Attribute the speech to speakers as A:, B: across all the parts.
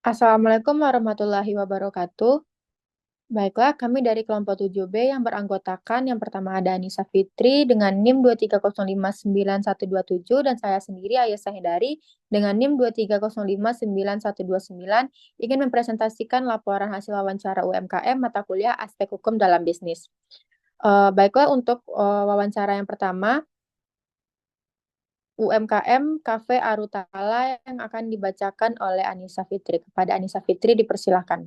A: Assalamualaikum warahmatullahi wabarakatuh. Baiklah, kami dari kelompok 7B yang beranggotakan yang pertama ada Anissa Fitri dengan NIM 230599127 dan saya sendiri Ayesah Hidari dengan NIM 230599129 ingin mempresentasikan laporan hasil wawancara UMKM mata kuliah aspek hukum dalam bisnis. Baiklah, untuk wawancara yang pertama, UMKM Cafe Arutala yang akan dibacakan oleh Anissa Fitri. Kepada Anissa Fitri dipersilahkan.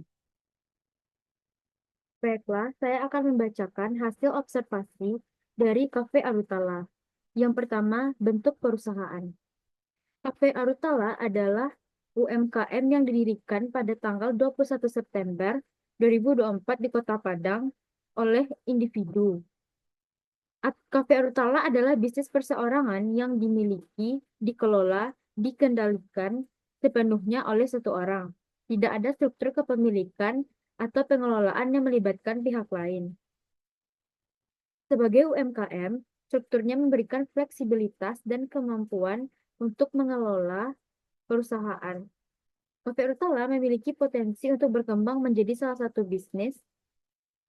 B: Baiklah, saya akan membacakan hasil observasi dari Cafe Arutala. Yang pertama, bentuk perusahaan. Cafe Arutala adalah UMKM yang didirikan pada tanggal 21 September 2024 di Kota Padang oleh individu. Cafe Arutala adalah bisnis perseorangan yang dimiliki, dikelola, dikendalikan sepenuhnya oleh satu orang. Tidak ada struktur kepemilikan atau pengelolaan yang melibatkan pihak lain. Sebagai UMKM, strukturnya memberikan fleksibilitas dan kemampuan untuk mengelola perusahaan. Cafe Urtala memiliki potensi untuk berkembang menjadi salah satu bisnis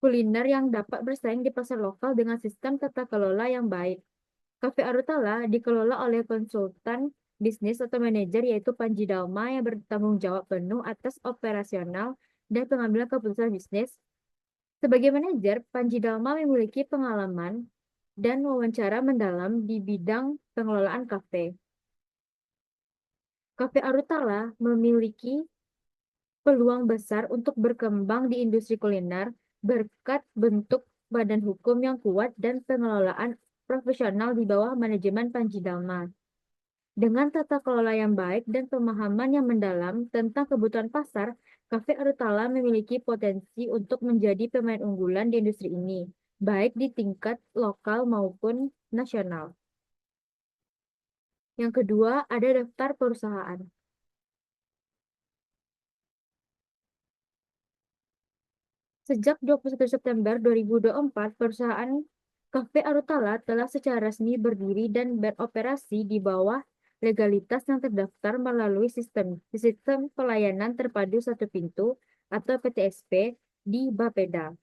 B: kuliner yang dapat bersaing di pasar lokal dengan sistem tata kelola yang baik. Cafe Arutala dikelola oleh konsultan bisnis atau manajer yaitu Panji Dalma yang bertanggung jawab penuh atas operasional dan pengambilan keputusan bisnis. Sebagai manajer, Panji Dalma memiliki pengalaman dan wawancara mendalam di bidang pengelolaan kafe. Cafe Arutala memiliki peluang besar untuk berkembang di industri kuliner berkat bentuk badan hukum yang kuat dan pengelolaan profesional di bawah manajemen Panji Dalma. Dengan tata kelola yang baik dan pemahaman yang mendalam tentang kebutuhan pasar, Cafe Arutala memiliki potensi untuk menjadi pemain unggulan di industri ini, baik di tingkat lokal maupun nasional. Yang kedua, ada daftar perusahaan. Sejak 21 September 2024, perusahaan Cafe Arutala telah secara resmi berdiri dan beroperasi di bawah legalitas yang terdaftar melalui sistem pelayanan terpadu satu pintu atau PTSP di Bapeda.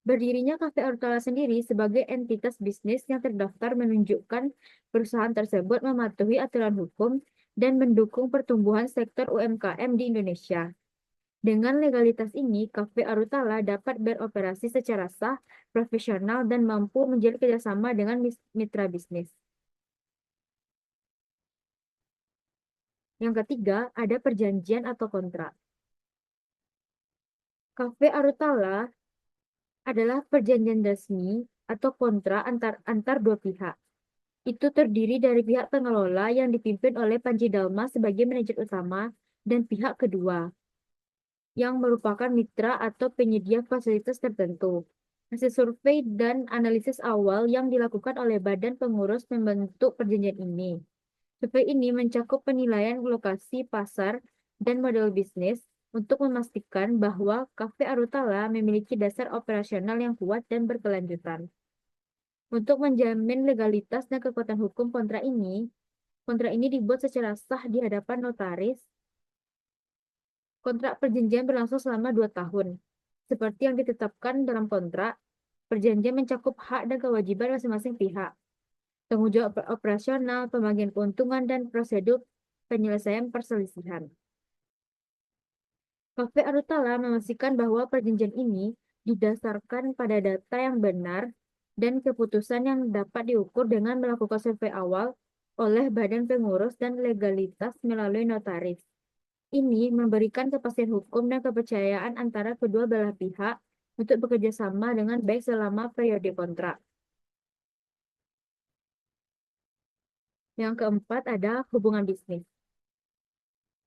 B: Berdirinya Cafe Arutala sendiri sebagai entitas bisnis yang terdaftar menunjukkan perusahaan tersebut mematuhi aturan hukum dan mendukung pertumbuhan sektor UMKM di Indonesia. Dengan legalitas ini, Cafe Arutala dapat beroperasi secara sah, profesional, dan mampu menjalin kerjasama dengan mitra bisnis. Yang ketiga, ada perjanjian atau kontrak. Cafe Arutala adalah perjanjian resmi atau kontrak antar dua pihak. Itu terdiri dari pihak pengelola yang dipimpin oleh Panji Dalma sebagai manajer utama dan pihak kedua yang merupakan mitra atau penyedia fasilitas tertentu. Hasil survei dan analisis awal yang dilakukan oleh badan pengurus membentuk perjanjian ini. Survei ini mencakup penilaian lokasi pasar dan model bisnis untuk memastikan bahwa Cafe Arutala memiliki dasar operasional yang kuat dan berkelanjutan. Untuk menjamin legalitas dan kekuatan hukum kontrak ini dibuat secara sah di hadapan notaris. Kontrak perjanjian berlangsung selama 2 tahun. Seperti yang ditetapkan dalam kontrak, perjanjian mencakup hak dan kewajiban masing-masing pihak, tanggung jawab operasional, pembagian keuntungan, dan prosedur penyelesaian perselisihan. Cafe Arutala memastikan bahwa perjanjian ini didasarkan pada data yang benar dan keputusan yang dapat diukur dengan melakukan survei awal oleh badan pengurus dan legalitas melalui notaris. Ini memberikan kepastian hukum dan kepercayaan antara kedua belah pihak untuk bekerja sama dengan baik selama periode kontrak. Yang keempat ada hubungan bisnis.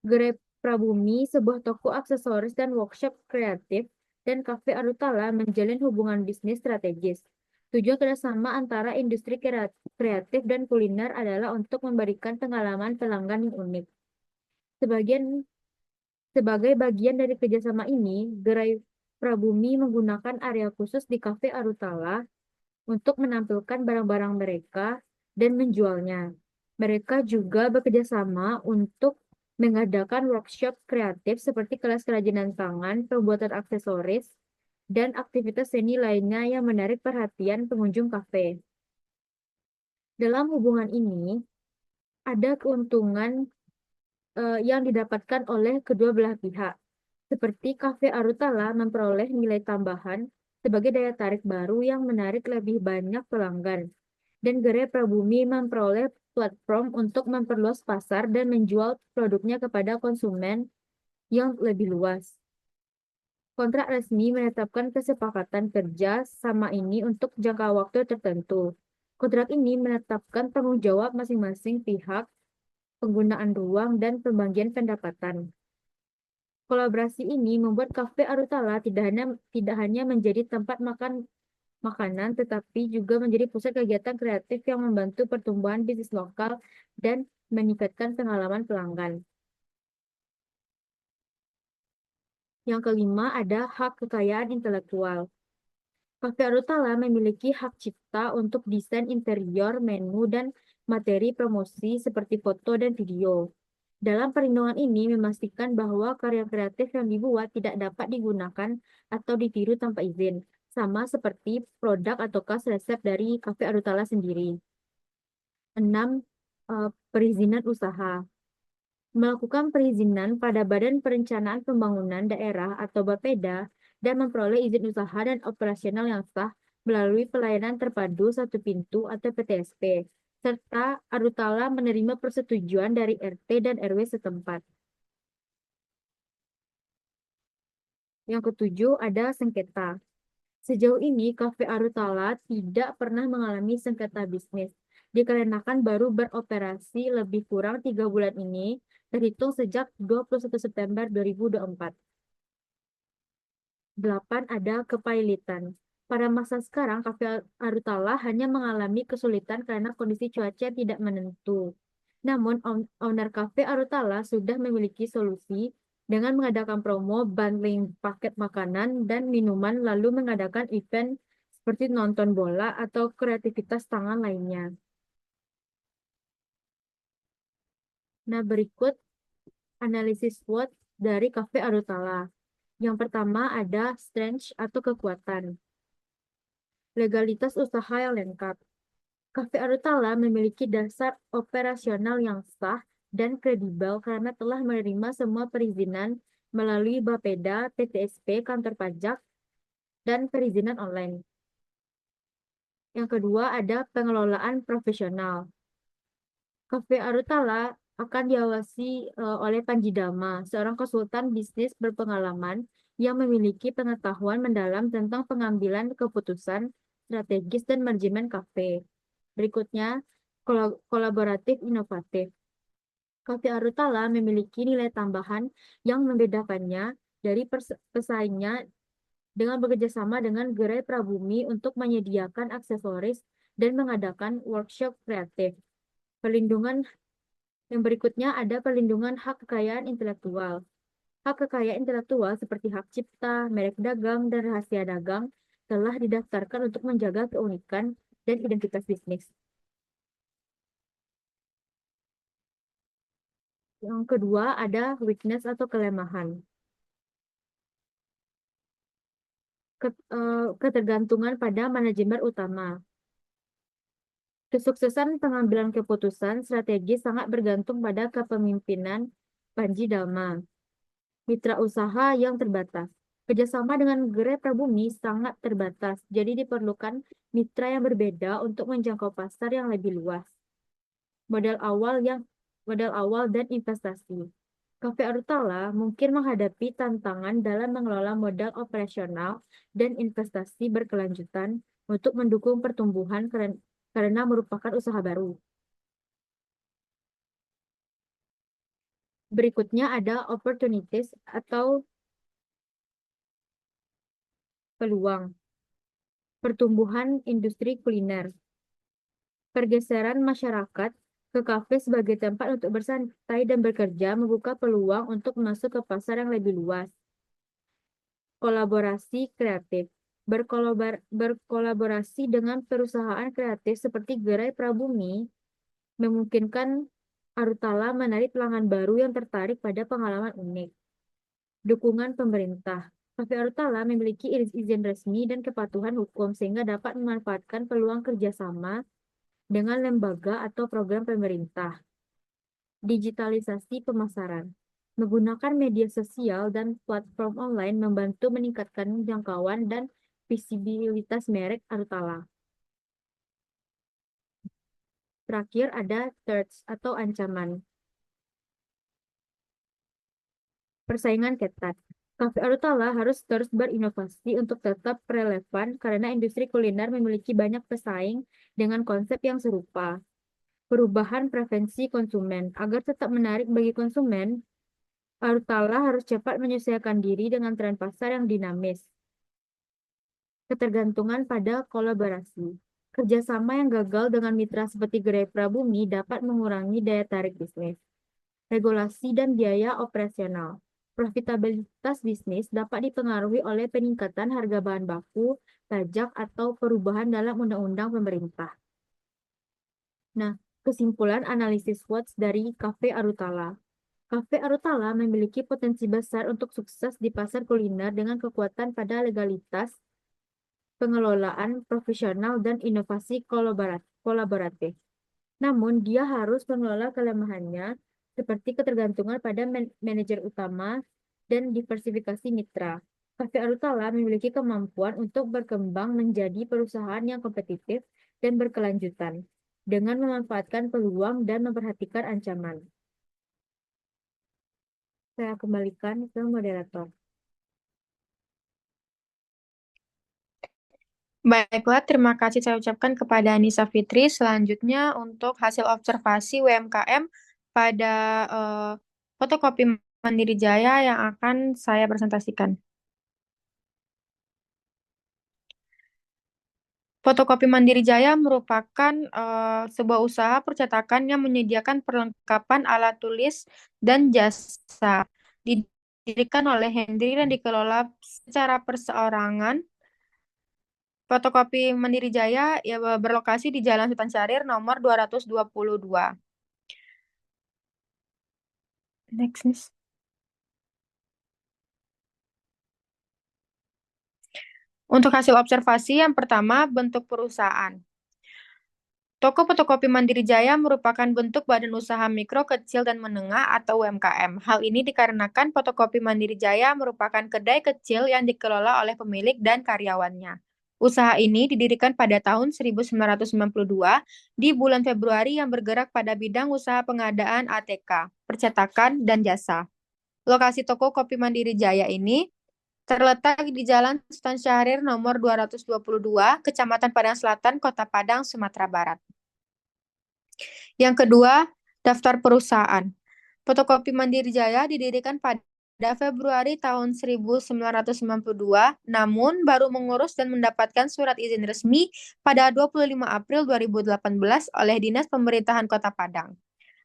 B: Gerai Prabumi, sebuah toko aksesoris dan workshop kreatif, dan Cafe Arutala menjalin hubungan bisnis strategis. Tujuan kerjasama antara industri kreatif dan kuliner adalah untuk memberikan pengalaman pelanggan yang unik. Sebagian Sebagai bagian dari kerjasama ini, Gerai Prabumi menggunakan area khusus di Cafe Arutala untuk menampilkan barang-barang mereka dan menjualnya. Mereka juga bekerja sama untuk mengadakan workshop kreatif seperti kelas kerajinan tangan, pembuatan aksesoris, dan aktivitas seni lainnya yang menarik perhatian pengunjung kafe. Dalam hubungan ini, ada keuntungan yang didapatkan oleh kedua belah pihak, seperti Cafe Arutala memperoleh nilai tambahan sebagai daya tarik baru yang menarik lebih banyak pelanggan, dan Gerai Prabumi memperoleh platform untuk memperluas pasar dan menjual produknya kepada konsumen yang lebih luas. Kontrak resmi menetapkan kesepakatan kerja sama ini untuk jangka waktu tertentu. Kontrak ini menetapkan tanggung jawab masing-masing pihak, penggunaan ruang, dan pembagian pendapatan. Kolaborasi ini membuat Cafe Arutala tidak hanya menjadi tempat makan makanan, tetapi juga menjadi pusat kegiatan kreatif yang membantu pertumbuhan bisnis lokal dan meningkatkan pengalaman pelanggan. Yang kelima ada hak kekayaan intelektual. Cafe Arutala memiliki hak cipta untuk desain interior, menu, dan materi promosi seperti foto dan video. Dalam perlindungan ini memastikan bahwa karya kreatif yang dibuat tidak dapat digunakan atau ditiru tanpa izin, sama seperti produk atau khas resep dari Cafe Arutala sendiri. 6. Perizinan usaha. Melakukan perizinan pada Badan Perencanaan Pembangunan Daerah atau Bapeda dan memperoleh izin usaha dan operasional yang sah melalui pelayanan terpadu satu pintu atau PTSP, serta Arutala menerima persetujuan dari RT dan RW setempat. Yang ketujuh ada sengketa. Sejauh ini, Cafe Arutala tidak pernah mengalami sengketa bisnis, dikarenakan baru beroperasi lebih kurang 3 bulan ini, terhitung sejak 21 September 2024. 8 ada kepailitan. Pada masa sekarang, Cafe Arutala hanya mengalami kesulitan karena kondisi cuaca tidak menentu. Namun, owner Cafe Arutala sudah memiliki solusi dengan mengadakan promo, bundling paket makanan dan minuman, lalu mengadakan event seperti nonton bola atau kreativitas tangan lainnya. Nah, berikut analisis SWOT dari Cafe Arutala. Yang pertama ada strength atau kekuatan. Legalitas usaha yang lengkap. Cafe Arutala memiliki dasar operasional yang sah dan kredibel karena telah menerima semua perizinan melalui Bapeda, PTSP, kantor pajak, dan perizinan online. Yang kedua ada pengelolaan profesional. Cafe Arutala akan diawasi oleh Panji Dama, seorang konsultan bisnis berpengalaman yang memiliki pengetahuan mendalam tentang pengambilan keputusan strategis dan manajemen kafe. Berikutnya, kolaboratif inovatif. Cafe Arutala memiliki nilai tambahan yang membedakannya dari pesaingnya dengan bekerjasama dengan Gerai Prabumi untuk menyediakan aksesoris dan mengadakan workshop kreatif. Perlindungan yang berikutnya ada perlindungan hak kekayaan intelektual. Hak kekayaan intelektual seperti hak cipta, merek dagang, dan rahasia dagang telah didaftarkan untuk menjaga keunikan dan identitas bisnis. Yang kedua ada weakness atau kelemahan. Ketergantungan pada manajemen utama. Kesuksesan pengambilan keputusan strategis sangat bergantung pada kepemimpinan Panji Dama. Mitra usaha yang terbatas. Kerjasama dengan Gerai Prabumi sangat terbatas, jadi diperlukan mitra yang berbeda untuk menjangkau pasar yang lebih luas. Modal awal dan investasi. Cafe Arutala mungkin menghadapi tantangan dalam mengelola modal operasional dan investasi berkelanjutan untuk mendukung pertumbuhan karena merupakan usaha baru. Berikutnya ada opportunities atau peluang. Pertumbuhan industri kuliner. Pergeseran masyarakat ke kafe sebagai tempat untuk bersantai dan bekerja membuka peluang untuk masuk ke pasar yang lebih luas. Kolaborasi kreatif. Berkolaborasi dengan perusahaan kreatif seperti Gerai Prabumi memungkinkan Arutala menarik pelanggan baru yang tertarik pada pengalaman unik. Dukungan pemerintah. Cafe Arutala memiliki izin resmi dan kepatuhan hukum sehingga dapat memanfaatkan peluang kerjasama dengan lembaga atau program pemerintah. Digitalisasi pemasaran. Menggunakan media sosial dan platform online membantu meningkatkan jangkauan dan visibilitas merek Arutala. Terakhir ada threats atau ancaman. Persaingan ketat. Cafe Arutala harus terus berinovasi untuk tetap relevan karena industri kuliner memiliki banyak pesaing dengan konsep yang serupa. Perubahan preferensi konsumen. Agar tetap menarik bagi konsumen, Arutala harus cepat menyesuaikan diri dengan tren pasar yang dinamis. Ketergantungan pada kolaborasi. Kerjasama yang gagal dengan mitra seperti Gerai Prabumi dapat mengurangi daya tarik bisnis. Regulasi dan biaya operasional. Profitabilitas bisnis dapat dipengaruhi oleh peningkatan harga bahan baku, pajak, atau perubahan dalam undang-undang pemerintah. Nah, kesimpulan analisis SWOT dari Cafe Arutala. Cafe Arutala memiliki potensi besar untuk sukses di pasar kuliner dengan kekuatan pada legalitas, pengelolaan profesional, dan inovasi kolaboratif. Namun, dia harus mengelola kelemahannya seperti ketergantungan pada manajer utama dan diversifikasi mitra. Cafe Arutala memiliki kemampuan untuk berkembang menjadi perusahaan yang kompetitif dan berkelanjutan dengan memanfaatkan peluang dan memperhatikan ancaman. Saya kembalikan ke moderator.
A: Baiklah, terima kasih saya ucapkan kepada Nisa Fitri. Selanjutnya untuk hasil observasi UMKM pada fotokopi Mandiri Jaya yang akan saya presentasikan. Fotokopi Mandiri Jaya merupakan sebuah usaha percetakan yang menyediakan perlengkapan alat tulis dan jasa. Didirikan oleh Hendri dan dikelola secara perseorangan. Fotokopi Mandiri Jaya ya, berlokasi di Jalan Sultan Syahrir nomor 222. Next. Untuk hasil observasi, yang pertama, bentuk perusahaan. Toko fotokopi Mandiri Jaya merupakan bentuk badan usaha mikro, kecil, dan menengah atau UMKM. Hal ini dikarenakan fotokopi Mandiri Jaya merupakan kedai kecil yang dikelola oleh pemilik dan karyawannya. Usaha ini didirikan pada tahun 1992 di bulan Februari yang bergerak pada bidang usaha pengadaan ATK, percetakan, dan jasa. Lokasi toko kopi Mandiri Jaya ini terletak di Jalan Sultan Syahrir nomor 222, Kecamatan Padang Selatan, Kota Padang, Sumatera Barat. Yang kedua, daftar perusahaan. Fotokopi Mandiri Jaya didirikan pada Februari tahun 1992, namun baru mengurus dan mendapatkan surat izin resmi pada 25 April 2018 oleh Dinas Pemerintahan Kota Padang.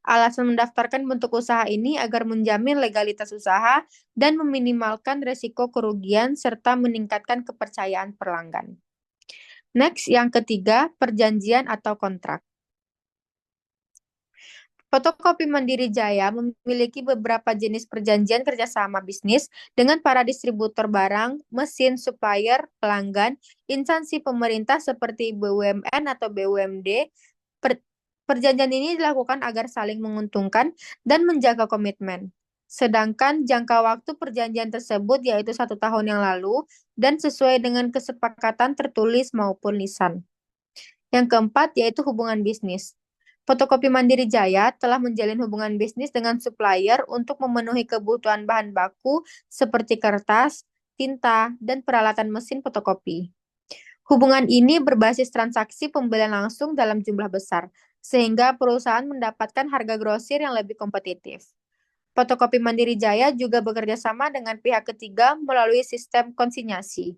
A: Alasan mendaftarkan bentuk usaha ini agar menjamin legalitas usaha dan meminimalkan resiko kerugian serta meningkatkan kepercayaan pelanggan. Next, yang ketiga, perjanjian atau kontrak. Fotokopi Mandiri Jaya memiliki beberapa jenis perjanjian kerjasama bisnis dengan para distributor barang, mesin, supplier, pelanggan, instansi pemerintah seperti BUMN atau BUMD. Perjanjian ini dilakukan agar saling menguntungkan dan menjaga komitmen. Sedangkan jangka waktu perjanjian tersebut yaitu 1 tahun yang lalu dan sesuai dengan kesepakatan tertulis maupun lisan. Yang keempat yaitu hubungan bisnis. Fotokopi Mandiri Jaya telah menjalin hubungan bisnis dengan supplier untuk memenuhi kebutuhan bahan baku seperti kertas, tinta, dan peralatan mesin fotokopi. Hubungan ini berbasis transaksi pembelian langsung dalam jumlah besar, sehingga perusahaan mendapatkan harga grosir yang lebih kompetitif. Fotokopi Mandiri Jaya juga bekerja sama dengan pihak ketiga melalui sistem konsinyasi.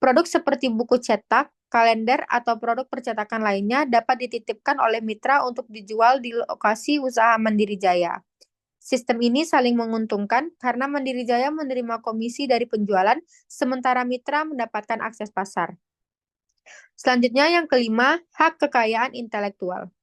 A: Produk seperti buku cetak, kalender, atau produk percetakan lainnya dapat dititipkan oleh mitra untuk dijual di lokasi usaha Mandiri Jaya. Sistem ini saling menguntungkan karena Mandiri Jaya menerima komisi dari penjualan, sementara mitra mendapatkan akses pasar. Selanjutnya yang kelima, hak kekayaan intelektual.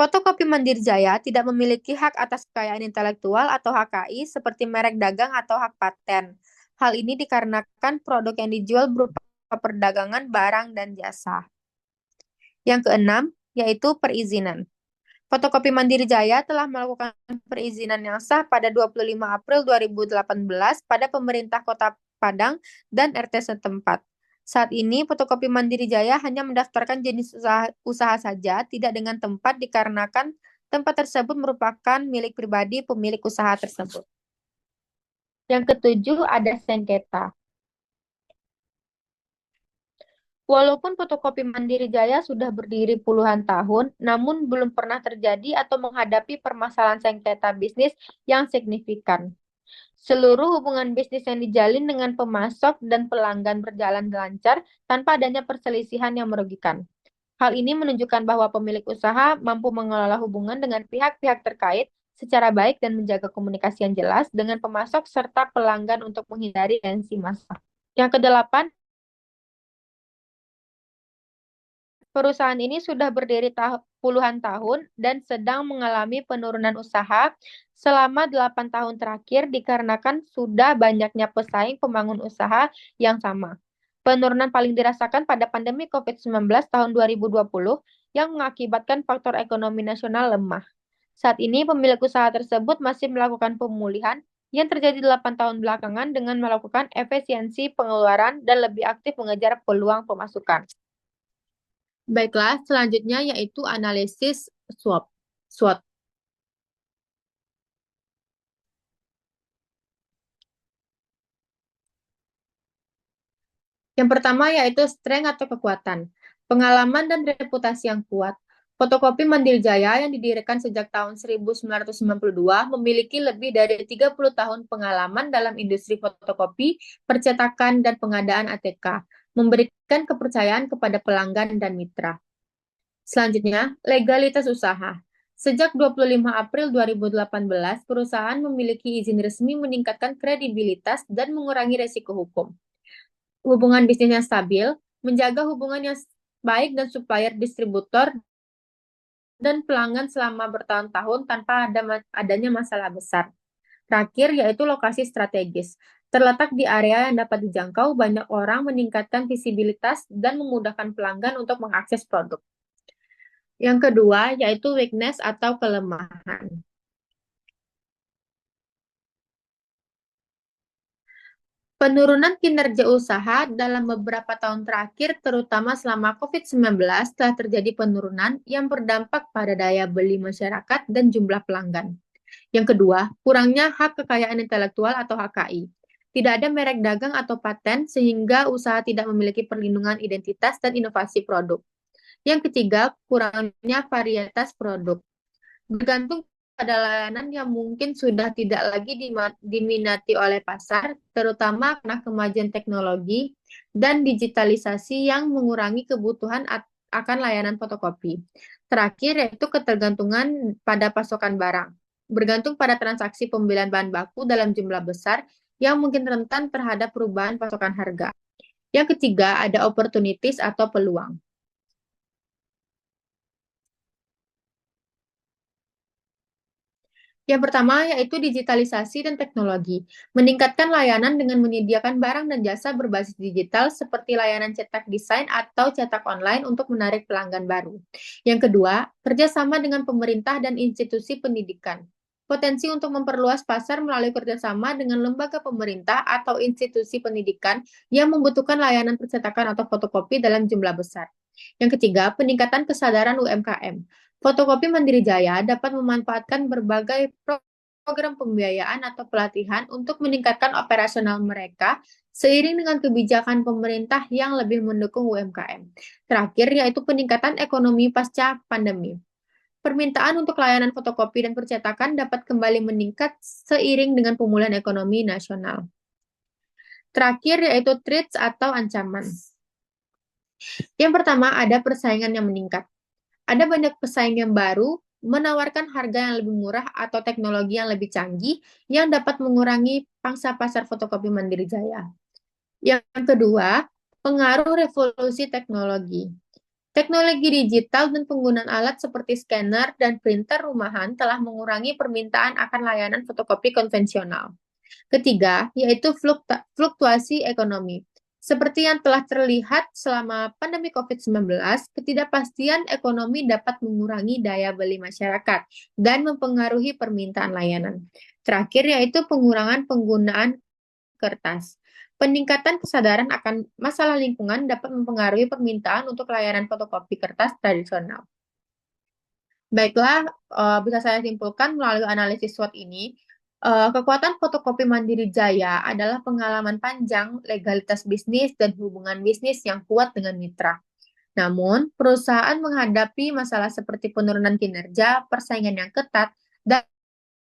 A: Fotokopi Mandiri Jaya tidak memiliki hak atas kekayaan intelektual atau HKI seperti merek dagang atau hak paten. Hal ini dikarenakan produk yang dijual berupa perdagangan barang dan jasa. Yang keenam, yaitu perizinan. Fotokopi Mandiri Jaya telah melakukan perizinan yang sah pada 25 April 2018 pada pemerintah Kota Padang dan RT setempat. Saat ini, Fotokopi Mandiri Jaya hanya mendaftarkan jenis usaha saja, tidak dengan tempat dikarenakan tempat tersebut merupakan milik pribadi pemilik usaha tersebut. Yang ketujuh, ada sengketa. Walaupun fotokopi Mandiri Jaya sudah berdiri puluhan tahun, namun belum pernah terjadi atau menghadapi permasalahan sengketa bisnis yang signifikan. Seluruh hubungan bisnis yang dijalin dengan pemasok dan pelanggan berjalan lancar tanpa adanya perselisihan yang merugikan. Hal ini menunjukkan bahwa pemilik usaha mampu mengelola hubungan dengan pihak-pihak terkait secara baik dan menjaga komunikasi yang jelas dengan pemasok serta pelanggan untuk menghindari tensi massa. Yang kedelapan, perusahaan ini sudah berdiri puluhan tahun dan sedang mengalami penurunan usaha selama 8 tahun terakhir dikarenakan sudah banyaknya pesaing pembangun usaha yang sama. Penurunan paling dirasakan pada pandemi COVID-19 tahun 2020 yang mengakibatkan faktor ekonomi nasional lemah. Saat ini pemilik usaha tersebut masih melakukan pemulihan yang terjadi 8 tahun belakangan dengan melakukan efisiensi pengeluaran dan lebih aktif mengejar peluang pemasukan. Baiklah, selanjutnya yaitu analisis SWOT. SWOT. Yang pertama yaitu strength atau kekuatan, pengalaman dan reputasi yang kuat. Fotokopi Mandiri Jaya yang didirikan sejak tahun 1992 memiliki lebih dari 30 tahun pengalaman dalam industri fotokopi, percetakan, dan pengadaan ATK, memberikan kepercayaan kepada pelanggan dan mitra. Selanjutnya, legalitas usaha. Sejak 25 April 2018, perusahaan memiliki izin resmi meningkatkan kredibilitas dan mengurangi resiko hukum. Hubungan bisnis yang stabil, menjaga hubungan yang baik dan supplier, distributor, dan pelanggan selama bertahun-tahun tanpa adanya masalah besar. Terakhir, yaitu lokasi strategis. Terletak di area yang dapat dijangkau, banyak orang meningkatkan visibilitas dan memudahkan pelanggan untuk mengakses produk. Yang kedua, yaitu weakness atau kelemahan. Penurunan kinerja usaha dalam beberapa tahun terakhir, terutama selama COVID-19, telah terjadi penurunan yang berdampak pada daya beli masyarakat dan jumlah pelanggan. Yang kedua, kurangnya hak kekayaan intelektual atau HKI. Tidak ada merek dagang atau paten, sehingga usaha tidak memiliki perlindungan identitas dan inovasi produk. Yang ketiga, kurangnya varietas produk. Bergantung pada layanan yang mungkin sudah tidak lagi diminati oleh pasar, terutama karena kemajuan teknologi dan digitalisasi yang mengurangi kebutuhan akan layanan fotokopi. Terakhir, yaitu ketergantungan pada pasokan barang. Bergantung pada transaksi pembelian bahan baku dalam jumlah besar yang mungkin rentan terhadap perubahan pasokan harga. Yang ketiga, ada opportunities atau peluang. Yang pertama yaitu digitalisasi dan teknologi. Meningkatkan layanan dengan menyediakan barang dan jasa berbasis digital seperti layanan cetak desain atau cetak online untuk menarik pelanggan baru. Yang kedua, kerjasama dengan pemerintah dan institusi pendidikan. Potensi untuk memperluas pasar melalui kerjasama dengan lembaga pemerintah atau institusi pendidikan yang membutuhkan layanan percetakan atau fotokopi dalam jumlah besar. Yang ketiga, peningkatan kesadaran UMKM. Fotokopi Mandiri Jaya dapat memanfaatkan berbagai program pembiayaan atau pelatihan untuk meningkatkan operasional mereka seiring dengan kebijakan pemerintah yang lebih mendukung UMKM. Terakhir, yaitu peningkatan ekonomi pasca pandemi. Permintaan untuk layanan fotokopi dan percetakan dapat kembali meningkat seiring dengan pemulihan ekonomi nasional. Terakhir, yaitu threats atau ancaman. Yang pertama, ada persaingan yang meningkat. Ada banyak pesaing yang baru menawarkan harga yang lebih murah atau teknologi yang lebih canggih yang dapat mengurangi pangsa pasar fotokopi Mandiri Jaya. Yang kedua, pengaruh revolusi teknologi. Teknologi digital dan penggunaan alat seperti scanner dan printer rumahan telah mengurangi permintaan akan layanan fotokopi konvensional. Ketiga, yaitu fluktuasi ekonomi. Seperti yang telah terlihat selama pandemi COVID-19, ketidakpastian ekonomi dapat mengurangi daya beli masyarakat dan mempengaruhi permintaan layanan. Terakhir, yaitu pengurangan penggunaan kertas. Peningkatan kesadaran akan masalah lingkungan dapat mempengaruhi permintaan untuk layanan fotokopi kertas tradisional. Baiklah, bisa saya simpulkan melalui analisis SWOT ini, kekuatan fotokopi Mandiri Jaya adalah pengalaman panjang, legalitas bisnis, dan hubungan bisnis yang kuat dengan mitra. Namun, perusahaan menghadapi masalah seperti penurunan kinerja, persaingan yang ketat, dan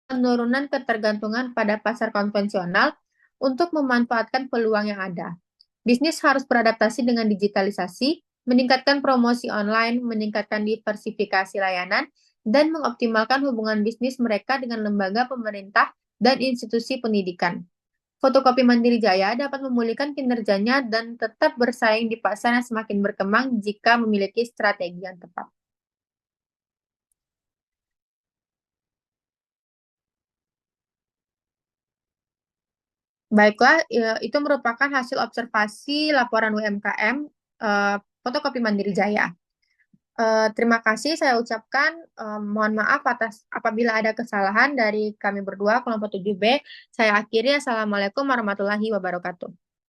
A: penurunan ketergantungan pada pasar konvensional untuk memanfaatkan peluang yang ada. Bisnis harus beradaptasi dengan digitalisasi, meningkatkan promosi online, meningkatkan diversifikasi layanan, dan mengoptimalkan hubungan bisnis mereka dengan lembaga pemerintah dan institusi pendidikan. Fotokopi Mandiri Jaya dapat memulihkan kinerjanya dan tetap bersaing di pasar yang semakin berkembang jika memiliki strategi yang tepat. Baiklah, itu merupakan hasil observasi laporan UMKM Fotokopi Mandiri Jaya. Terima kasih saya ucapkan, mohon maaf atas apabila ada kesalahan dari kami berdua kelompok 7B. Saya akhiri, Assalamualaikum warahmatullahi wabarakatuh.